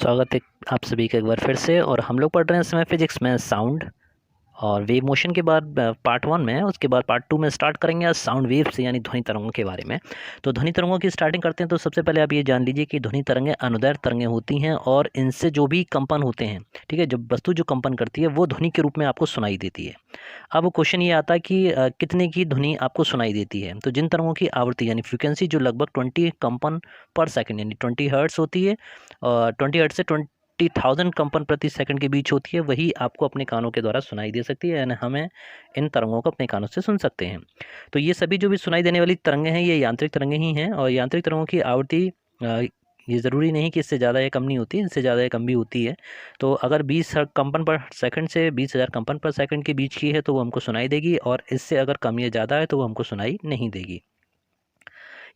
स्वागत है आप सभी का एक बार फिर से। और हम लोग पढ़ रहे हैं इसमें फिजिक्स में साउंड और वेव मोशन के बाद पार्ट 1 में, उसके बाद पार्ट 2 में स्टार्ट करेंगे आज साउंड वेव से यानी ध्वनि तरंगों के बारे में। तो ध्वनि तरंगों की स्टार्टिंग करते हैं। तो सबसे पहले आप ये जान लीजिए कि ध्वनि तरंगें अनुदैर्ध्य तरंगें होती हैं और इनसे जो भी कंपन होते हैं, ठीक है, जब वस्तु जो कंपन करती है वो ध्वनि के रूप में आपको सुनाई देती है। अब क्वेश्चन ये आता है कि कितने की ध्वनि आपको सुनाई देती है। तो जिन तरंगों की आवृत्ति यानी फ्रीक्वेंसी जो लगभग 20 कंपन पर सेकंड यानी 20 हर्ट्ज होती है और 20 हर्ट्ज से 20,000 कंपन प्रति सेकंड के बीच होती है, वही आपको अपने कानों के द्वारा सुनाई दे सकती है यानी हमें इन तरंगों को अपने कानों से सुन सकते हैं। तो ये सभी जो भी सुनाई देने वाली तरंगें हैं ये यांत्रिक तरंगें ही हैं। और यांत्रिक तरंगों की आवृत्ति ये ज़रूरी नहीं कि इससे ज़्यादा या कम नहीं होती, इससे ज़्यादा या कम भी होती है। तो अगर 20 कंपन पर सेकंड से 20,000 कंपन पर सेकंड के बीच की है तो वो हमको सुनाई देगी, और इससे अगर कम या ज़्यादा है तो वो हमको सुनाई नहीं देगी।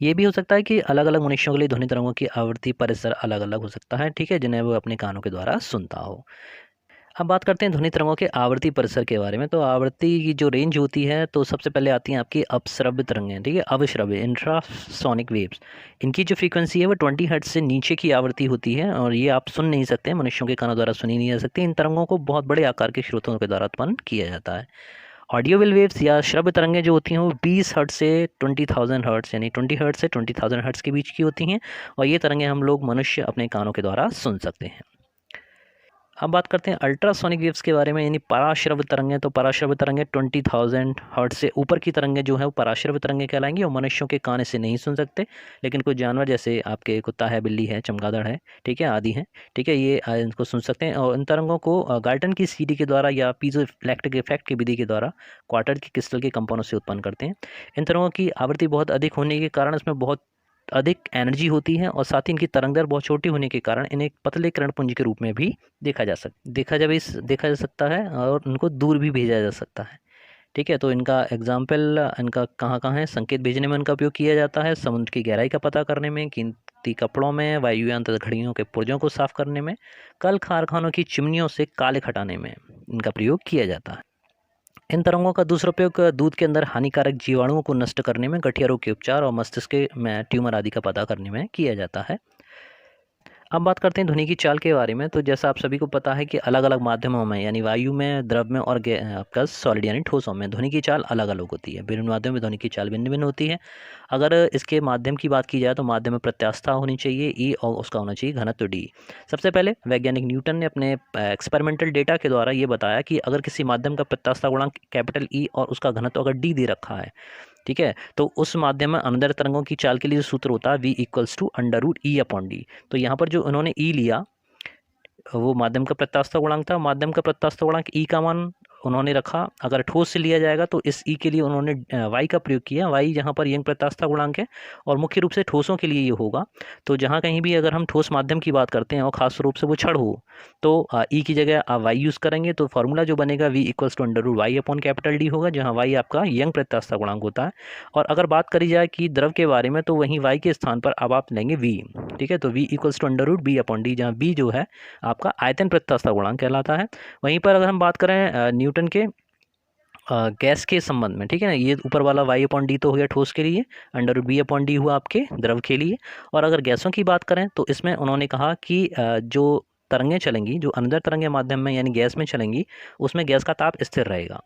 ये भी हो सकता है कि अलग अलग मनुष्यों के लिए ध्वनि तरंगों की आवृत्ति परिसर अलग अलग हो सकता है, ठीक है, जिन्हें वो अपने कानों के द्वारा सुनता हो। अब बात करते हैं ध्वनि तरंगों के आवर्ती परिसर के बारे में। तो आवर्ती की जो रेंज होती है, तो सबसे पहले आती हैं आपकी अपश्रव्य तरंगें, ठीक है, अवश्रव्य इंट्रासोनिक वेव्स। इनकी जो फ्रीक्वेंसी है वो 20 हर्ट्ज से नीचे की आवृत्ति होती है और ये आप सुन नहीं सकते, मनुष्यों के कानों द्वारा सुनी नहीं जा सकती। इन तरंगों को बहुत बड़े आकार के स्रोतों के द्वारा उत्पन्न किया जाता है। ऑडियोविल वेव्स या श्रव्य तरंगें जो होती हैं वो 20 हर्ट्ज से 20,000 हर्ट्ज यानी 20 हर्ट्ज से 20,000 हर्ट्ज के बीच की होती हैं, और ये तरंगें हम लोग मनुष्य अपने कानों के द्वारा सुन सकते हैं। अब बात करते हैं अल्ट्रासोनिक वेव्स के बारे में यानी पराश्रव्य तरंगें। तो पराश्रव्य तरंगें 20,000 हर्ट्ज से ऊपर की तरंगें जो है वो पराश्रव्य तरंगें कहलाएंगी और मनुष्यों के कान इसे नहीं सुन सकते, लेकिन कुछ जानवर जैसे आपके कुत्ता है, बिल्ली है, चमगादड़ है, ठीक है, आदि हैं, ठीक है, ये इनको सुन सकते हैं। और इन तरंगों को गाल्टन की सीडी के द्वारा या पीजो इलेक्ट्रिक इफेक्ट की विधि के द्वारा क्वार्टर की क्रिस्टल के कंपनों से उत्पन्न करते हैं। इन तरंगों की आवृत्ति बहुत अधिक होने के कारण इसमें बहुत अधिक एनर्जी होती है और साथ ही इनकी तरंगदैर्घ्य बहुत छोटी होने के कारण इन्हें पतले किरणपुंज के रूप में भी देखा जा सकता है और उनको दूर भी भेजा जा सकता है, ठीक है। तो इनका एग्जाम्पल इनका कहाँ कहाँ है, संकेत भेजने में इनका उपयोग किया जाता है, समुद्र की गहराई का पता करने में, कीमती कपड़ों में, वायुयान तथा घड़ियों के पुर्जों को साफ करने में, कल कारखानों की चिमनियों से काले हटाने में इनका प्रयोग किया जाता है। इन तरंगों का दूसरा उपयोग दूध के अंदर हानिकारक जीवाणुओं को नष्ट करने में, गठिया रोग के उपचार और मस्तिष्क में ट्यूमर आदि का पता करने में किया जाता है। अब बात करते हैं ध्वनि की चाल के बारे में। तो जैसा आप सभी को पता है कि अलग अलग माध्यमों में यानी वायु में, द्रव में और आपका सॉलिड यानी ठोसों में ध्वनि की चाल अलग अलग होती है। विभिन्न माध्यमों में ध्वनि की चाल भिन्न भिन्न होती है। अगर इसके माध्यम की बात की जाए तो माध्यम में प्रत्यास्थता होनी चाहिए ई और उसका होना चाहिए घनत्व डी। सबसे पहले वैज्ञानिक न्यूटन ने अपने एक्सपेरिमेंटल डेटा के द्वारा ये बताया कि अगर किसी माध्यम का प्रत्यास्थता गुणांक कैपिटल ई और उसका घनत्व अगर डी दे रखा है, ठीक है, तो उस माध्यम में अनुदैर्ध्य तरंगों की चाल के लिए जो सूत्र होता है V=√E/d। तो यहाँ पर जो उन्होंने ई लिया वो माध्यम का प्रत्यास्थता गुणांक था। माध्यम का प्रत्यास्थता गुणांक ई का मान उन्होंने रखा। अगर ठोस से लिया जाएगा तो इस ई के लिए उन्होंने वाई का प्रयोग किया। वाई यहाँ पर यंग प्रत्यास्थता गुणांक है और मुख्य रूप से ठोसों के लिए ये होगा। तो जहाँ कहीं भी अगर हम ठोस माध्यम की बात करते हैं और खास रूप से वो छड़ हो तो ई की जगह आप वाई यूज़ करेंगे। तो फार्मूला जो बनेगा V=√Y/D होगा, जहाँ वाई आपका यंग प्रत्यास्थता गुणांक होता है। और अगर बात करी जाए कि द्रव के बारे में तो वहीं वाई के स्थान पर अब आप लेंगे वी, ठीक है। तो V=√B/D, जहाँ बी जो है आपका आयतन प्रत्यास्थता गुणांक कहलाता है। वहीं पर अगर हम बात करें न्यूटन के गैस के संबंध में, ठीक है ना, ये ऊपर वाला Y/D तो हो गया ठोस के लिए, √B/D हुआ आपके द्रव के लिए। और अगर गैसों की बात करें तो इसमें उन्होंने कहा कि जो तरंगें चलेंगी, जो अंदर तरंगें माध्यम में यानी गैस में चलेंगी, उसमें गैस का ताप स्थिर रहेगा।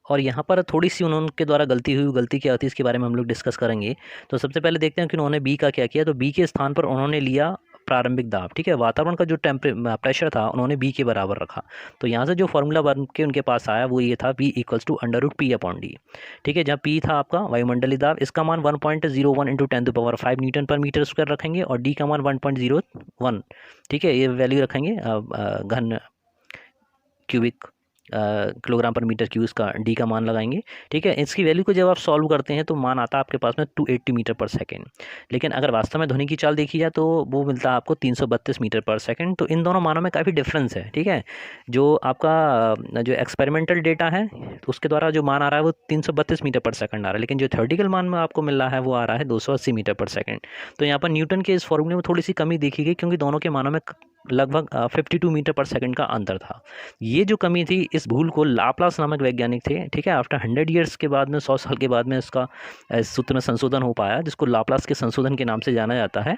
और यहाँ पर थोड़ी सी उनके द्वारा गलती क्या होती है इसके बारे में हम लोग डिस्कस करेंगे। तो सबसे पहले देखते हैं कि उन्होंने बी का क्या किया। तो बी के स्थान पर उन्होंने लिया प्रारंभिक दाब, ठीक है, वातावरण का जो प्रेशर था उन्होंने बी के बराबर रखा। तो यहाँ से जो फॉर्मूला बन के उनके पास आया वो ये था V=√P/D, ठीक है, जहाँ पी था आपका वायुमंडलीय दाब, इसका मान 1.01 × 10�5 न्यूटन पर मीटर स्क्वायर रखेंगे और डी का मान 1.01, ठीक है, ये वैल्यू रखेंगे घन क्यूबिक किलोग्राम पर मीटर क्यूब का डी का मान लगाएंगे, ठीक है। इसकी वैल्यू को जब आप सॉल्व करते हैं तो मान आता है आपके पास में 280 मीटर पर सेकंड। लेकिन अगर वास्तव में ध्वनि की चाल देखी जाए तो वो मिलता है आपको 332 मीटर पर सेकंड। तो इन दोनों मानों में काफ़ी डिफरेंस है, ठीक है। जो आपका जो एक्सपेरिमेंटल डेटा है तो उसके द्वारा जो मान आ रहा है वो 332 मीटर पर सेकंड आ रहा है, लेकिन जो थ्योरेटिकल मान में आपको मिल रहा है वो आ रहा है 280 मीटर पर सेकंड। तो यहाँ पर न्यूटन के इस फॉर्मूले में थोड़ी सी कमी देखी गई क्योंकि दोनों के मानों में लगभग 52 मीटर पर सेकंड का अंतर था। ये जो कमी थी, इस भूल को लाप्लास नामक वैज्ञानिक थे, ठीक है, आफ्टर 100 ईयर्स के बाद में, 100 साल के बाद में इसका सूत्र में संशोधन हो पाया, जिसको लाप्लास के संशोधन के नाम से जाना जाता है।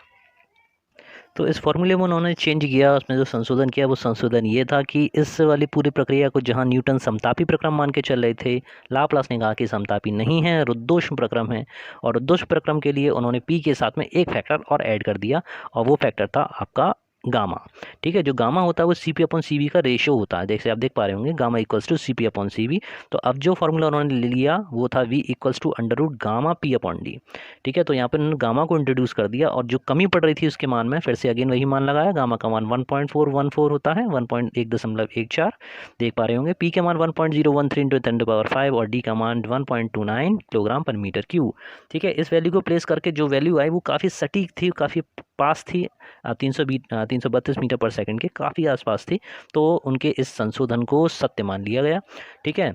तो इस फॉर्मूले में उन्होंने चेंज किया, उसमें जो संशोधन किया वो संशोधन ये था कि इस वाली पूरी प्रक्रिया को जहां न्यूटन समतापी प्रक्रम मान के चल रहे थे, लाप्लास ने कहा कि समतापी नहीं है, रुद्धोष्म प्रक्रम है। और रुद्धोष्म प्रक्रम के लिए उन्होंने पी के साथ में एक फैक्टर और ऐड कर दिया, और वो फैक्टर था आपका गामा। ठीक है, जो गामा होता है वो C P upon C V का रेशियो होता है, जैसे आप देख पा रहे होंगे gamma equals to C P upon C V. तो अब जो फॉर्मूला उन्होंने ले लिया वो था V equals to under root gamma P upon D. ठीक है, तो यहाँ पर उन्होंने गामा को इंट्रोड्यूस कर दिया, और जो कमी पड़ रही थी उसके मान में फिर से अगेन वही मान लगाया। गामा का मान 1.414 होता है, 1.1.14 देख पा रहे होंगे। पी के मान 1.013 इंटू 10⁵ और डी का मान 1.29 किलोग्राम पर मीटर क्यूब। ठीक है, इस वैल्यू को प्लेस करके जो वैल्यू आई वो काफ़ी सटीक थी, काफ़ी पास थी, 332 मीटर पर सेकंड के काफ़ी आसपास थी। तो उनके इस संशोधन को सत्य मान लिया गया। ठीक है,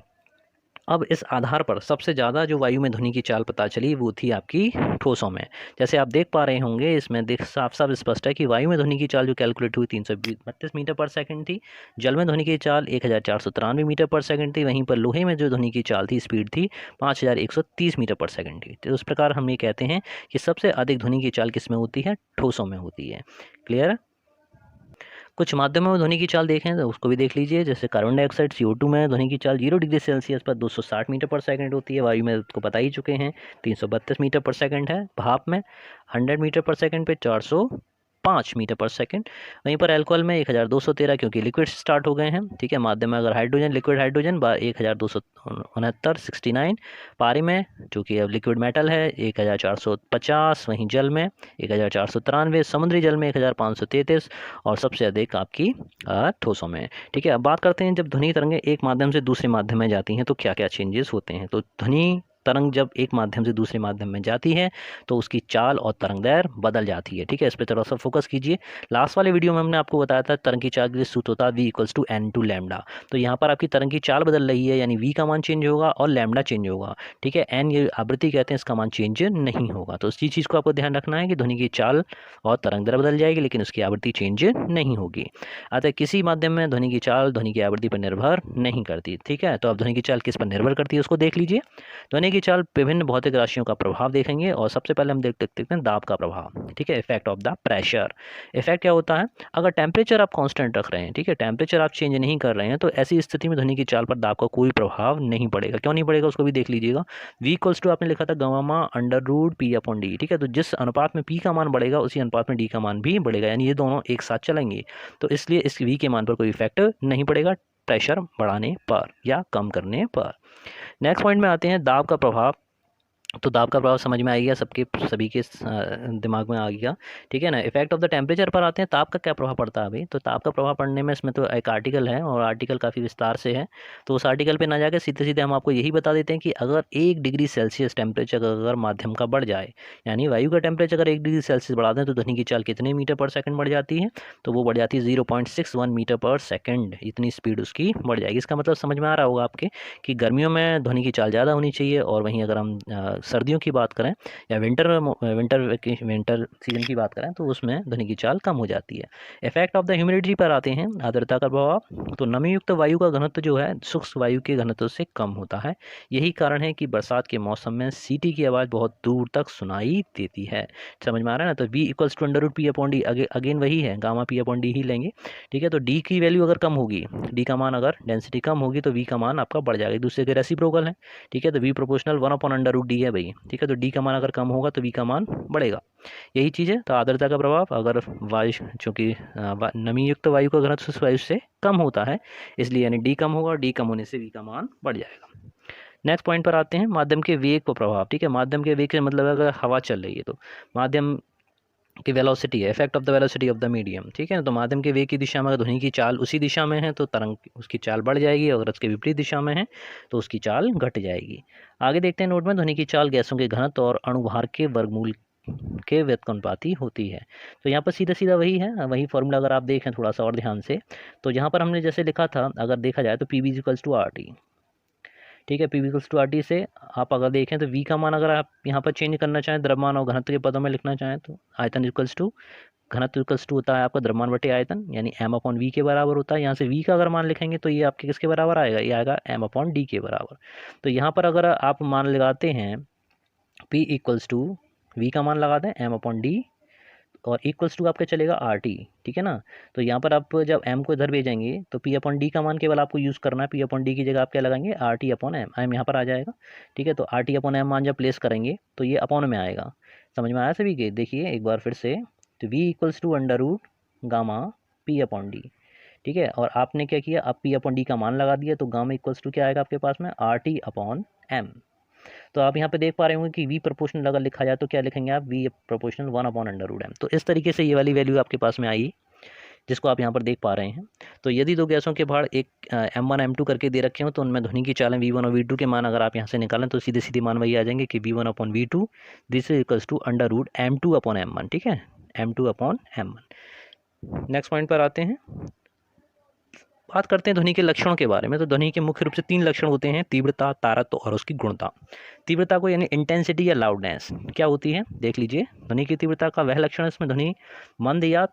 अब इस आधार पर सबसे ज़्यादा जो वायु में ध्वनि की चाल पता चली वो थी आपकी ठोसों में। जैसे आप देख पा रहे होंगे इसमें देख साफ साफ स्पष्ट है कि वायु में ध्वनि की चाल जो कैलकुलेट हुई 332 मीटर पर सेकंड थी। जल में ध्वनि की चाल 1493 मीटर पर सेकंड थी। वहीं पर लोहे में जो ध्वनि की चाल थी, स्पीड थी 5130 मीटर पर सेकंड थी। तो उस प्रकार हम ये कहते हैं कि सबसे अधिक ध्वनि की चाल किस में होती है? ठोसों में होती है। क्लियर? कुछ माध्यमों में ध्वनि की चाल देखें तो उसको भी देख लीजिए। जैसे कार्बन डाइऑक्साइड CO2 में ध्वनि की चाल 0 डिग्री सेल्सियस पर 260 मीटर पर सेकंड होती है। वायु में उसको बता ही चुके हैं 332 मीटर पर सेकंड है। भाप में 100 मीटर पर सेकंड पे 405 मीटर पर सेकंड। वहीं पर अल्कोहल में 1213, क्योंकि लिक्विड से स्टार्ट हो गए हैं। ठीक है, माध्यम में अगर हाइड्रोजन, लिक्विड हाइड्रोजन 1269। 69 पारे में चूँकि अब लिक्विड मेटल है 1450। वहीं जल में 1493, समुद्री जल में 1533, और सबसे अधिक आपकी ठोसों में। ठीक है, अब बात करते हैं जब ध्वनि तरंगें एक माध्यम से दूसरे माध्यम में जाती हैं तो क्या क्या चेंजेस होते हैं। तो ध्वनि तरंग जब एक माध्यम से दूसरे माध्यम में जाती है तो उसकी चाल और तरंग दैर्घ्य बदल जाती है। ठीक है, इस पर थोड़ा सा फोकस कीजिए। लास्ट वाले वीडियो में हमने आपको बताया था तरंग की चाल के लिए सूत्र होता है v equals to N to lambda. तो यहाँ पर आपकी तरंग की चाल बदल रही है, यानी v का मान चेंज होगा और लैम्डा चेंज होगा। ठीक है, एन ये आवृत्ति कहते हैं, इसका मान चेंज नहीं होगा। तो इसी चीज़ को आपको ध्यान रखना है कि ध्वनि की चाल और तरंग दैर्घ्य बदल जाएगी लेकिन उसकी आवृत्ति चेंज नहीं होगी। अतः किसी माध्यम में ध्वनि की चाल ध्वनि की आवृत्ति पर निर्भर नहीं करती। ठीक है, तो अब ध्वनि की चाल किस पर निर्भर करती है उसको देख लीजिए। ध्वनि की चाल विभिन्न भौतिक राशियों का प्रभाव देखेंगे, और सबसे पहले हम देखते हैं दाब का प्रभाव। ठीक है, effect of the pressure. Effect क्या होता है? अगर टेम्परेचर आप कांस्टेंट रख रहे हैं, ठीक है, टेम्परेचर आप चेंज नहीं कर रहे हैं, तो ऐसी स्थिति में ध्वनि की चाल पर दाब का कोई प्रभाव नहीं पड़ेगा। क्यों नहीं पड़ेगा उसको भी देख लीजिएगा। v इक्वल्स टू आपने लिखा था gamma under root P upon D. ठीक है, तो जिस अनुपात में p का मान बढ़ेगा उसी अनुपात में d का मान भी बढ़ेगा, यानी ये दोनों एक साथ चलेंगे। तो इसलिए इस v के मान पर कोई इफेक्ट नहीं पड़ेगा प्रेशर बढ़ाने पर या कम करने पर। नेक्स्ट पॉइंट में आते हैं दाब का प्रभाव। तो दाब का प्रभाव समझ में आ गया, सभी के दिमाग में आ गया। ठीक है ना। इफेक्ट ऑफ द टेम्परेचर पर आते हैं, ताप का क्या प्रभाव पड़ता है अभी। तो ताप का प्रभाव पड़ने में इसमें तो एक आर्टिकल है और आर्टिकल काफ़ी विस्तार से है, तो उस आर्टिकल पे ना जाकर सीधे सीधे हम आपको यही बता देते हैं कि अगर 1 डिग्री सेल्सियस टेम्परेचर अगर माध्यम का बढ़ जाए, यानी वायु का टेम्परेचर अगर 1 डिग्री सेल्सियस बढ़ा दें तो ध्वनि की चाल कितने मीटर पर सेकंड बढ़ जाती है। तो वो बढ़ जाती है 0.61 मीटर पर सेकंड, इतनी स्पीड उसकी बढ़ जाएगी। इसका मतलब समझ में आ रहा होगा आपके कि गर्मियों में ध्वनि की चाल ज़्यादा होनी चाहिए, और वहीं अगर हम सर्दियों की बात करें या विंटर सीजन की बात करें तो उसमें ध्वनि की चाल कम हो जाती है। इफेक्ट ऑफ द ह्यूमिडिटी पर आते हैं, आर्द्रता का प्रभाव। तो नमी युक्त वायु का घनत्व जो है शुष्क वायु के घनत्व से कम होता है। यही कारण है कि बरसात के मौसम में सीटी की आवाज़ बहुत दूर तक सुनाई देती है। समझ में आ रहा है ना। तो v equals to under root P upon D, again वही है, गामा पी अपॉन डी ही लेंगे। ठीक है, तो d की वैल्यू अगर कम होगी, d का मान अगर डेंसिटी कम होगी तो v का मान आपका बढ़ जाएगा, एक दूसरे के रेसिप्रोकल है। ठीक है, तो v proportional 1 upon under root D है भाई। ठीक है, तो d का मान अगर कम होगा तो v का मान बढ़ेगा, यही चीज़ है। तो आर्द्रता का प्रभाव, अगर वायु चूँकि नमी युक्त वायु का घनत्व शुष्क वायु से कम होता है, इसलिए यानी d कम होगा, d कम होने से v का मान बढ़ जाएगा। नेक्स्ट पॉइंट पर आते हैं, माध्यम के वेग पर प्रभाव। ठीक है, माध्यम के वेग से मतलब अगर हवा चल रही है तो माध्यम की वेलोसिटी है, effect of the velocity of the medium. ठीक है, तो माध्यम के वेग की दिशा में अगर ध्वनि की चाल उसी दिशा में है तो तरंग उसकी चाल बढ़ जाएगी, अगर उसके विपरीत दिशा में है तो उसकी चाल घट जाएगी। आगे देखते हैं नोट में, ध्वनि की चाल गैसों के घनत्व और अणुभार के वर्गमूल के व्युत्क्रमानुपाती होती है। तो यहाँ पर सीधा सीधा वही है, वही फॉर्मूला अगर आप देखें थोड़ा सा और ध्यान से, तो यहाँ पर हमने जैसे लिखा था, अगर देखा जाए तो P equals to R T. ठीक है, P equals to R T से आप अगर देखें तो वी का मान अगर आप यहाँ पर चेंज करना चाहें, द्रव्यमान और घनत्व के पदों में लिखना चाहें तो आयतन इक्वल्स टू घनत्व इक्वल्स टू होता है आपका द्रव्यमान बटे आयतन, यानी एम अपॉन वी के बराबर होता है। यहाँ से वी का अगर मान लिखेंगे तो ये आपके किसके बराबर आएगा, ये आएगा एम अपॉन डी के बराबर। तो यहाँ पर अगर आप मान लगाते हैं पी इक्वल्स टू वी का मान लगा दें एम अपॉन डी, और इक्वल्स टू आपका चलेगा आर टी, ठीक है ना। तो यहाँ पर आप जब एम को इधर भेजेंगे तो पी अपॉन डी का मान केवल आपको यूज़ करना है, पी अपॉन डी की जगह आप क्या लगाएंगे, R T upon M, M यहाँ पर आ जाएगा, ठीक है। तो आर टी अपॉन एम मान जब प्लेस करेंगे तो ये अपॉन में आएगा। समझ में आया सभी के? देखिए एक बार फिर से, तो V equals to under root gamma P upon D, ठीक है। और आपने क्या किया, आप पी अपॉन डी का मान लगा दिया, तो गामा इक्वल्स टू क्या आएगा आपके पास में, आर टी अपॉन एम। तो आप यहाँ पे देख पा रहे होंगे कि वी प्रोपोर्शनल अगर लिखा जाए तो क्या लिखेंगे आप, V proportional 1 upon under root M. तो इस तरीके से ये वाली वैल्यू आपके पास में आई, जिसको आप यहाँ पर देख पा रहे हैं। तो यदि दो गैसों के भार एक M1 M2 करके दे रखे हो तो उनमें ध्वनि की चालें V1 और V2 के मान अगर आप यहाँ से निकालें तो सीधे सीधे मान वही आ जाएंगे कि V1 upon V2 this is equals to under root M2 upon M1, ठीक है, M2 upon M1। Next point पर आते हैं, बात करते हैं ध्वनि के लक्षणों के बारे में। तो ध्वनि के मुख्य रूप से 3 लक्षण होते हैं, तीव्रता, तारत्व और उसकी गुणता। तीव्रता को यानी इंटेंसिटी या लाउडनेस क्या होती है, देख लीजिए। ध्वनि की तीव्रता का वह लक्षण है इसमें ध्वनि मंद या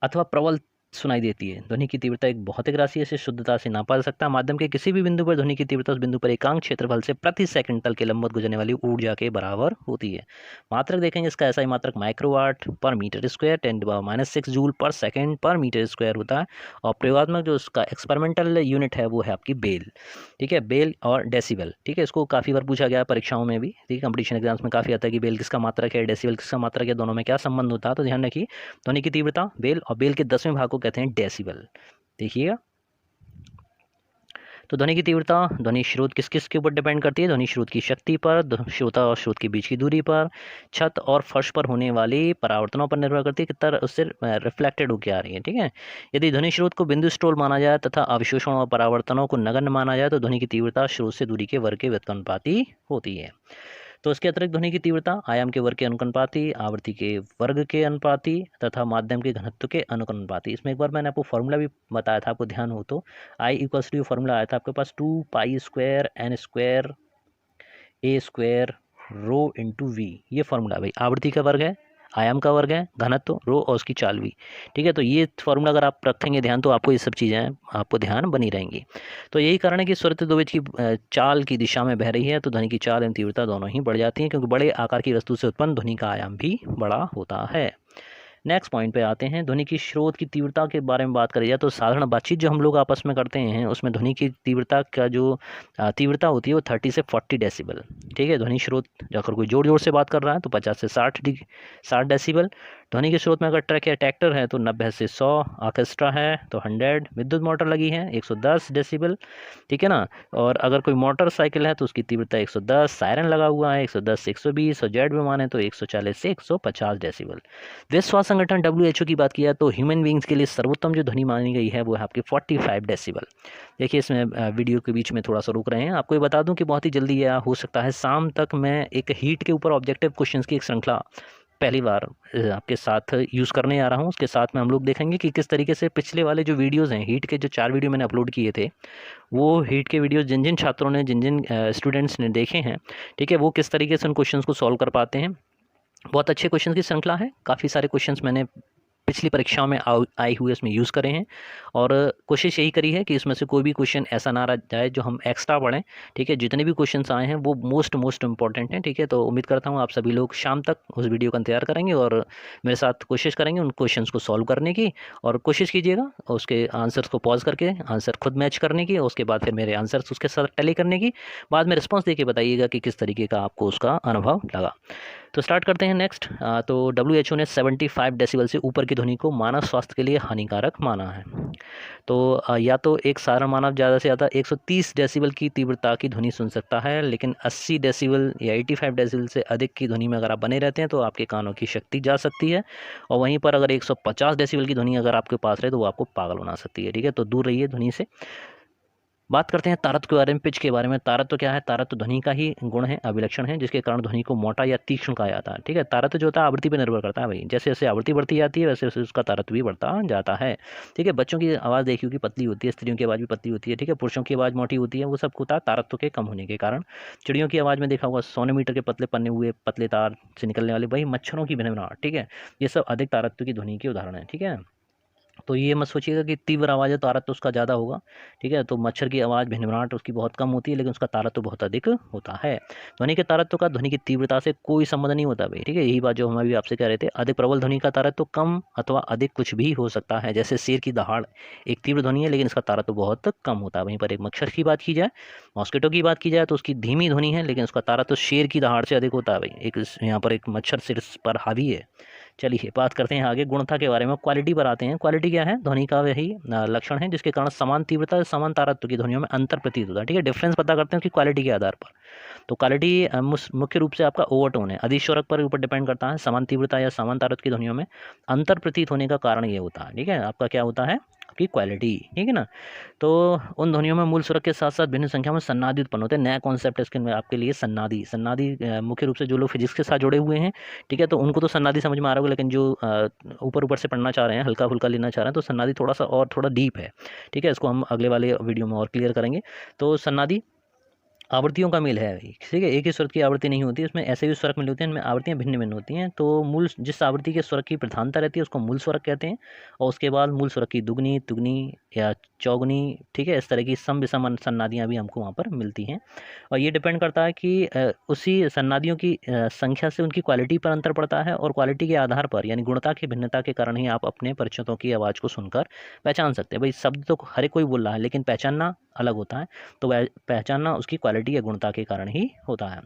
अथवा प्रबल सुनाई देती है। ध्वनि की तीव्रता एक भौतिक राशि है, इसे शुद्धता से नापा जा सकता है। माध्यम के किसी भी बिंदु पर ध्वनि की तीव्रता उस बिंदु पर एकांक क्षेत्रफल से प्रति सेकंड तल के लंबवत गुजरने वाली ऊर्जा के बराबर होती है। मात्रक देखेंगे, इसका ऐसा ही मात्रक microwatt per metre square 10⁻⁻⁶ joule per second per metre square होता है। और प्रयोगात्मक जो उसका एक्सपेरिमेंटल यूनिट है वो है आपकी बेल, ठीक है, बेल और डेसिबल, ठीक है। इसको काफ़ी बार पूछा गया है परीक्षाओं में भी, ठीक है, कंपटीशन एग्जाम्स में काफ़ी आता है कि बेल किसका मात्रक है, डेसिबल किसका मात्रक है, दोनों में क्या संबंध होता है। तो ध्यान रखिए, ध्वनि की तीव्रता बेल और बेल के 10वें भाग को कहते हैं डेसिबल। देखिएगा, तो ध्वनि की तीव्रता ध्वनि स्रोत किस किस के ऊपर डिपेंड करती है, ध्वनि स्रोत की शक्ति पर, श्रोता और स्रोत के बीच की दूरी पर, छत और फर्श पर होने वाले परावर्तनों पर निर्भर करती है, कितना उससे रिफ्लेक्टेड होकर आ रही है, ठीक है। यदि ध्वनि स्रोत को बिंदु स्टोल माना जाए तथा अवशोषण और परावर्तनों को नगण्य माना जाए तो ध्वनि की तीव्रता स्रोत से दूरी के वर्ग के व्युत्क्रमानुपाती होती है। तो इसके अतिरिक्त ध्वनि की तीव्रता आयाम के वर्ग के अनुपाती, आवृत्ति के वर्ग के अनुपाती तथा माध्यम के घनत्व के अनुपाती। इसमें एक बार मैंने आपको फॉर्मूला भी बताया था, आपको ध्यान हो तो, आई इक्वल्स टू फॉर्मूला आया था आपके पास 2 pi square N square A square rho into V. ये फॉर्मूला भाई आवृत्ति का वर्ग है, आयाम का वर्ग है, घनत्व रो और उसकी चाल भी, ठीक है। तो ये फॉर्मूला अगर आप रखेंगे ध्यान तो आपको ये सब चीज़ें आपको ध्यान बनी रहेंगी। तो यही कारण है कि स्वरित द्विज की चाल की दिशा में बह रही है तो ध्वनि की चाल एवं तीव्रता दोनों ही बढ़ जाती हैं, क्योंकि बड़े आकार की वस्तु से उत्पन्न ध्वनि का आयाम भी बड़ा होता है। नेक्स्ट पॉइंट पे आते हैं, ध्वनि की स्रोत की तीव्रता के बारे में बात करी जाए तो साधारण बातचीत जो हम लोग आपस में करते हैं उसमें ध्वनि की तीव्रता का जो तीव्रता होती है वो 30 से 40 डेसिबल, ठीक है। ध्वनि स्रोत अगर कोई जोर जोर से बात कर रहा है तो 50 से 60 डेसिबल। ध्वनि के स्रोत में अगर ट्रक या ट्रैक्टर है तो 90 से 100, ऑर्केस्ट्रा है तो 100, विद्युत मोटर लगी है 110 डेसिबल, ठीक है ना। और अगर कोई मोटरसाइकिल है तो उसकी तीव्रता 110, सायरन लगा हुआ है 110 से 120, और जेट विमान है तो 140 से 150 डेसिबल। विश्व स्वास्थ्य संगठन WHO की बात किया तो ह्यूमन बींग्स के लिए सर्वोत्तम जो ध्वनि मानी गई है वो है आपकी 45 डेसिबल। देखिए इसमें वीडियो के बीच में थोड़ा सा रुक रहे हैं, आपको ये बता दूं कि बहुत ही जल्दी या हो सकता है शाम तक मैं एक हीट के ऊपर ऑब्जेक्टिव क्वेश्चंस की एक श्रृंखला पहली बार आपके साथ यूज़ करने आ रहा हूँ। उसके साथ में हम लोग देखेंगे कि किस तरीके से पिछले वाले जो वीडियोज़ हैं, हीट के जो 4 वीडियो मैंने अपलोड किए थे, वो हीट के वीडियोज़ जिन जिन छात्रों ने जिन जिन स्टूडेंट्स ने देखे हैं, ठीक है, वो किस तरीके से उन क्वेश्चंस को सॉल्व कर पाते हैं। बहुत अच्छे क्वेश्चन की श्रृंखला है, काफ़ी सारे क्वेश्चंस मैंने पिछली परीक्षाओं में आए हुए इसमें यूज़ करे हैं, और कोशिश यही करी है कि इसमें से कोई भी क्वेश्चन ऐसा ना रह जाए जो हम एक्स्ट्रा पढ़ें, ठीक है। जितने भी क्वेश्चंस आए हैं वो मोस्ट इंपॉर्टेंट हैं, ठीक है। तो उम्मीद करता हूँ आप सभी लोग शाम तक उस वीडियो का इंतजार करेंगे और मेरे साथ कोशिश करेंगे उन क्वेश्चंस को सॉल्व करने की, और कोशिश कीजिएगा उसके आंसर्स को पॉज करके आंसर खुद मैच करने की, और उसके बाद फिर मेरे आंसर्स उसके साथ टैली करने की, बाद में रिस्पॉन्स दे के बताइएगा कि किस तरीके का आपको उसका अनुभव लगा। तो स्टार्ट करते हैं नेक्स्ट। तो WHO ने 75 डेसिबल से ऊपर की ध्वनि को मानव स्वास्थ्य के लिए हानिकारक माना है। तो या तो एक साधारण मानव ज़्यादा से ज़्यादा 130 डेसिबल की तीव्रता की ध्वनि सुन सकता है, लेकिन 80 डेसिबल या 85 डेसिबल से अधिक की ध्वनि में अगर आप बने रहते हैं तो आपके कानों की शक्ति जा सकती है, और वहीं पर अगर 150 डेसिबल की ध्वनि अगर आपके पास रहे तो वो आपको पागल बना सकती है, ठीक है। तो दूर रहिए ध्वनि से। बात करते हैं तारत्व के बारे में, पिच के बारे में। तारत्व क्या है, तारत्व ध्वनि का ही गुण है, अभिलक्षण है, जिसके कारण ध्वनि को मोटा या तीक्ष्ण कहा जाता है, ठीक है। तारत्व जो होता है आवृत्ति पर निर्भर करता है भाई, जैसे जैसे आवृत्ति बढ़ती जाती है वैसे वैसे उसका तारत्व भी बढ़ता जाता है, ठीक है। बच्चों की आवाज़ देखिए कि पतली होती है, स्त्रियों की आवाज़ भी पतली होती है, ठीक है। पुरुषों की आवाज़ मोटी होती है, वो सब होता है तारत्व के कम होने के कारण। चिड़ियों की आवाज़ में देखा होगा 100 मीटर के पतले पन्ने हुए पतले तार से निकलने वाले, वही मच्छरों की भिनभिनाहट, ठीक है। ये सब अधिक तारत्व की ध्वनि के उदाहरण है, ठीक है। तो ये मत सोचिएगा कि तीव्र आवाज़ है तारत्य उसका ज़्यादा होगा, ठीक है। तो मच्छर की आवाज़ भिनभिनाहट उसकी बहुत कम होती है, लेकिन उसका तारत्य बहुत अधिक होता है। ध्वनि के तारत्य का ध्वनि की तीव्रता से कोई संबंध नहीं होता भाई, ठीक है। यही बात जो हम अभी आपसे कह रहे थे, अधिक प्रबल ध्वनि का तारत्य कम अथवा अधिक कुछ भी हो सकता है। जैसे शेर की दहाड़ एक तीव्र ध्वनि है, लेकिन इसका तारत्य बहुत कम होता है। वहीं पर एक मच्छर की बात की जाए, मॉस्किटो की बात की जाए, तो उसकी धीमी ध्वनि है, लेकिन उसका तारत्य शेर की दहाड़ से अधिक होता है भाई। एक यहाँ पर एक मच्छर सिर पर हावी है। चलिए बात करते हैं आगे गुणता के बारे में, क्वालिटी पर आते हैं। क्वालिटी क्या है? ध्वनि का वही लक्षण है जिसके कारण समान तीव्रता समान तारत्य की ध्वनियों में अंतर प्रतीत होता है, ठीक है। डिफरेंस पता करते हैं उसकी क्वालिटी के आधार पर। तो क्वालिटी मुख्य रूप से आपका ओवरटोन है, अधिस्वरक पर ऊपर डिपेंड करता है। समान तीव्रता या समान तारत्य की ध्वनियों में अंतर प्रतीत होने का कारण ये होता है, ठीक है। आपका क्या होता है? आपकी क्वालिटी, ठीक है ना। तो उन ध्वनियों में मूल स्वरक के साथ साथ भिन्न संख्या में सन्नादी उत्पन्न होते हैं। नया कॉन्सेप्ट है इसके में आपके लिए, सन्नादी। सन्नादी मुख्य रूप से जो लोग फिजिक्स के साथ जुड़े हुए हैं, ठीक है, तो उनको तो सन्नादी समझ में आ रहा होगा, लेकिन जो ऊपर ऊपर से पढ़ना चाह रहे हैं, हल्का फुल्का लेना चाह रहे हैं, तो सन्नादी थोड़ा सा और थोड़ा डीप है, ठीक है। इसको हम अगले वाले वीडियो में और क्लियर करेंगे। तो सन्नादी आवृत्तियों का मेल है भाई, ठीक है। एक ही स्वर की आवृत्ति नहीं होती, इसमें ऐसे भी स्वरक मिले होते हैं, इनमें आवृत्तियाँ भिन्न भिन्न होती हैं। तो मूल जिस आवृत्ति के स्वर की प्रधानता रहती है उसको मूल स्वरक कहते हैं, और उसके बाद मूल स्वरक की दुगनी, तुगनी या चौगुनी, ठीक है, इस तरह की सम विषम सन्नादियाँ भी हमको वहाँ पर मिलती हैं। और ये डिपेंड करता है कि उसी सन्नादियों की संख्या से उनकी क्वालिटी पर अंतर पड़ता है, और क्वालिटी के आधार पर यानी गुणता की भिन्नता के कारण ही आप अपने परिचितों की आवाज़ को सुनकर पहचान सकते हैं। भाई शब्द तो हर एक कोई बोल रहा है, लेकिन पहचानना अलग होता है। तो वह पहचानना उसकी क्वालिटी या गुणता के कारण ही होता है।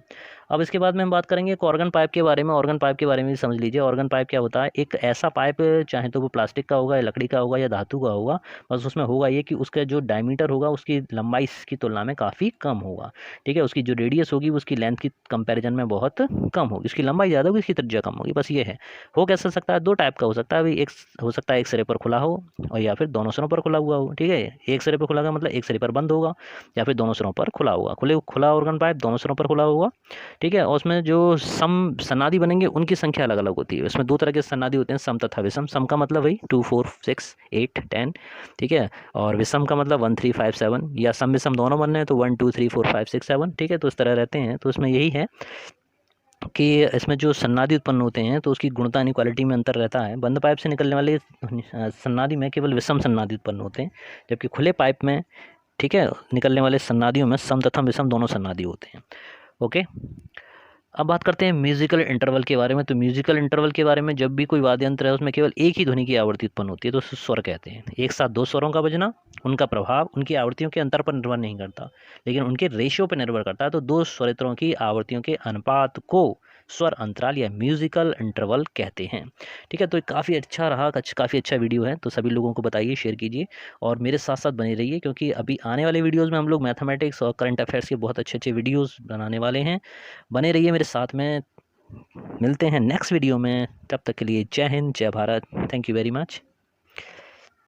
अब इसके बाद में हम बात करेंगे एक ऑर्गन पाइप के बारे में। ऑर्गन पाइप के बारे में भी समझ लीजिए। ऑर्गन पाइप क्या होता है? एक ऐसा पाइप, चाहे तो वो प्लास्टिक का होगा या लकड़ी का होगा या धातु का होगा, बस उसमें होगा ये कि उसका जो डायमीटर होगा उसकी लंबाई की तुलना में काफ़ी कम होगा, ठीक है। उसकी जो रेडियस होगी उसकी लेंथ की कंपैरिजन में बहुत कम होगी। उसकी लंबाई ज़्यादा होगी, उसकी त्रिज्या कम होगी, बस ये है। हो कैसा सकता है? दो टाइप का हो सकता है भाई। एक हो सकता है एक सिरे पर खुला हो, और या फिर दोनों सिरों पर खुला हुआ हो, ठीक है। एक सिरे पर खुला का मतलब एक सिरे पर बंद होगा, या फिर दोनों सिरों पर खुला होगा। खुला ऑर्गन पाइप दोनों सिरों पर खुला होगा, ठीक है। और उसमें जो सम सन्नादी बनेंगे उनकी संख्या अलग अलग होती है। इसमें दो तरह के सन्नादी होते हैं, सम तथा विषम। सम का मतलब वही 2 4 6 8 10, ठीक है। और विषम का मतलब 1 3 5 7, या सम विषम दोनों बनने हैं तो 1 2 3 4 5 6 7, ठीक है। तो इस तरह रहते हैं। तो इसमें यही है कि इसमें जो सन्नादी उत्पन्न होते हैं तो उसकी गुणता यानी क्वालिटी में अंतर रहता है। बंद पाइप से निकलने वाले सन्नादी में केवल विषम सन्नादी उत्पन्न होते हैं, जबकि खुले पाइप में, ठीक है, निकलने वाले सन्नादियों में सम तथा विषम दोनों सन्नादी होते हैं। ओके, अब बात करते हैं म्यूजिकल इंटरवल के बारे में। तो म्यूजिकल इंटरवल के बारे में, जब भी कोई वाद्य यंत्र है उसमें केवल एक ही ध्वनि की आवृत्ति उत्पन्न होती है तो उसे स्वर कहते हैं। एक साथ दो स्वरों का बजना, उनका प्रभाव उनकी आवृत्तियों के अंतर पर निर्भर नहीं करता, लेकिन उनके रेशियो पर निर्भर करता है। तो दो स्वरित्रों की आवृत्तियों के अनुपात को स्वर अंतराल या म्यूजिकल इंटरवल कहते हैं, ठीक है। तो काफ़ी अच्छा रहा, काफ़ी अच्छा वीडियो है। तो सभी लोगों को बताइए, शेयर कीजिए, और मेरे साथ साथ बने रहिए, क्योंकि अभी आने वाले वीडियोज़ में हम लोग मैथमेटिक्स और करंट अफेयर्स के बहुत अच्छे अच्छे वीडियोज़ बनाने वाले हैं। बने रहिए मेरे साथ में। मिलते हैं नेक्स्ट वीडियो में, तब तक के लिए जय हिंद, जय Bharat. Thank you very much.